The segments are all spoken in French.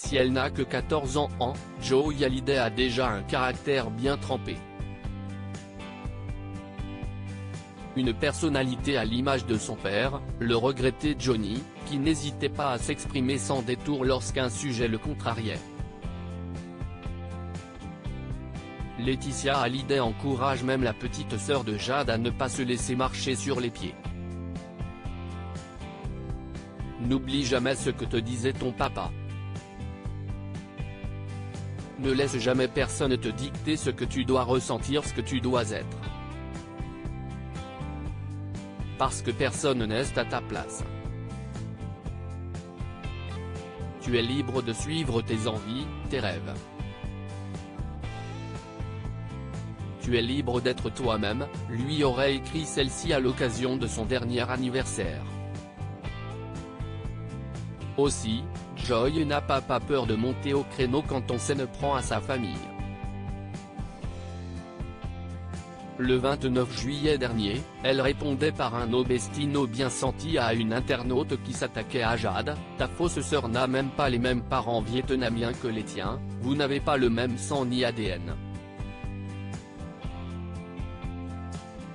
Si elle n'a que 14 ans, Joey Hallyday a déjà un caractère bien trempé. Une personnalité à l'image de son père, le regretté Johnny, qui n'hésitait pas à s'exprimer sans détour lorsqu'un sujet le contrariait. Laetitia Hallyday encourage même la petite sœur de Jade à ne pas se laisser marcher sur les pieds. N'oublie jamais ce que te disait ton papa. Ne laisse jamais personne te dicter ce que tu dois ressentir, ce que tu dois être. Parce que personne n'est à ta place. Tu es libre de suivre tes envies, tes rêves. Tu es libre d'être toi-même, lui aurait écrit celle-ci à l'occasion de son dernier anniversaire. Aussi, Joy n'a pas peur de monter au créneau quand on s'en prend à sa famille. Le 29 juillet dernier, elle répondait par un obestino bien senti à une internaute qui s'attaquait à Jade: « Ta fausse sœur n'a même pas les mêmes parents vietnamiens que les tiens, vous n'avez pas le même sang ni ADN.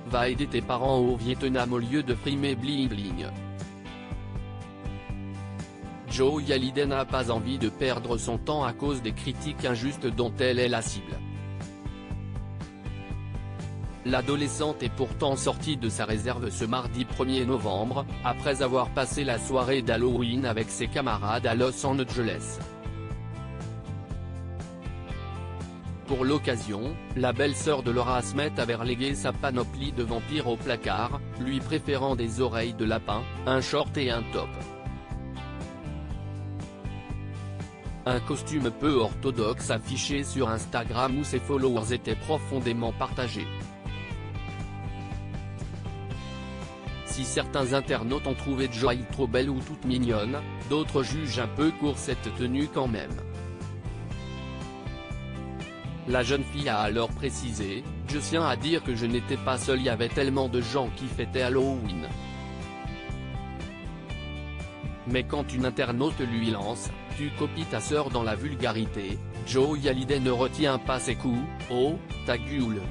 Va aider tes parents au Vietnam au lieu de frimer bling bling. » Joey Hallyday n'a pas envie de perdre son temps à cause des critiques injustes dont elle est la cible. L'adolescente est pourtant sortie de sa réserve ce mardi 1er novembre, après avoir passé la soirée d'Halloween avec ses camarades à Los Angeles. Pour l'occasion, la belle-sœur de Laura Smith avait relégué sa panoplie de vampire au placard, lui préférant des oreilles de lapin, un short et un top. Un costume peu orthodoxe affiché sur Instagram où ses followers étaient profondément partagés. Si certains internautes ont trouvé Joy trop belle ou toute mignonne, d'autres jugent un peu court cette tenue quand même. La jeune fille a alors précisé: « Je tiens à dire que je n'étais pas seule, il y avait tellement de gens qui fêtaient Halloween. » Mais quand une internaute lui lance: « Tu copies ta sœur dans la vulgarité », Joey Hallyday ne retient pas ses coups: « Oh, ta gueule !»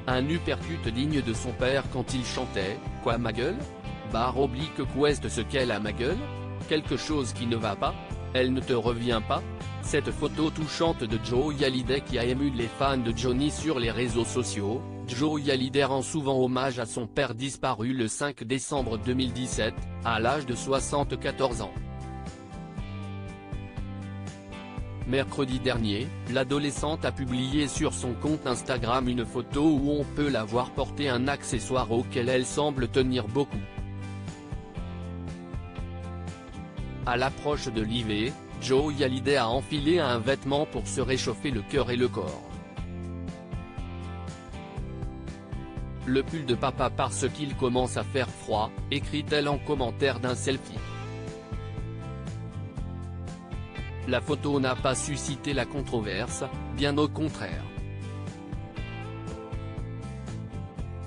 Un uppercut digne de son père quand il chantait: « Quoi ma gueule ? Barre oblique qu'ouest ce qu'elle a ma gueule ? Quelque chose qui ne va pas ? Elle ne te revient pas ?» Cette photo touchante de Joey Hallyday qui a ému les fans de Johnny sur les réseaux sociaux. Joey Hallyday rend souvent hommage à son père disparu le 5 décembre 2017, à l'âge de 74 ans. Mercredi dernier, l'adolescente a publié sur son compte Instagram une photo où on peut la voir porter un accessoire auquel elle semble tenir beaucoup. À l'approche de l'hiver, Joey Hallyday a enfilé un vêtement pour se réchauffer le cœur et le corps. Le pull de papa parce qu'il commence à faire froid, écrit-elle en commentaire d'un selfie. La photo n'a pas suscité la controverse, bien au contraire.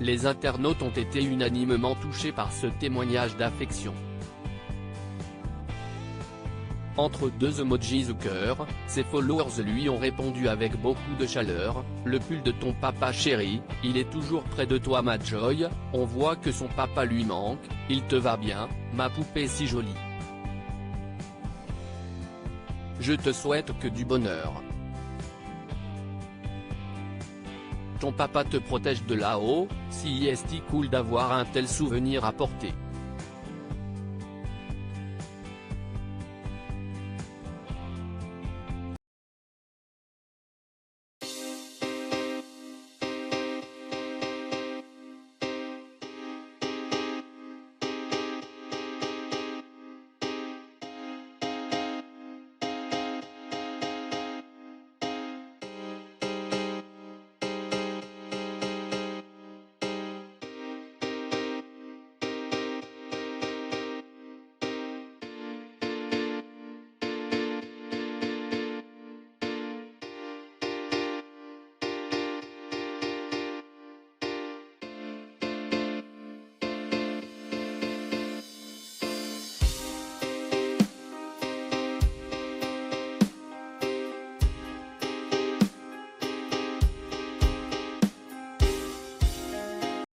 Les internautes ont été unanimement touchés par ce témoignage d'affection. Entre deux emojis ou cœur, ses followers lui ont répondu avec beaucoup de chaleur: « Le pull de ton papa chéri, il est toujours près de toi ma Joy, on voit que son papa lui manque, il te va bien, ma poupée si jolie. Je te souhaite que du bonheur. Ton papa te protège de là-haut, si est cool d'avoir un tel souvenir à porter. »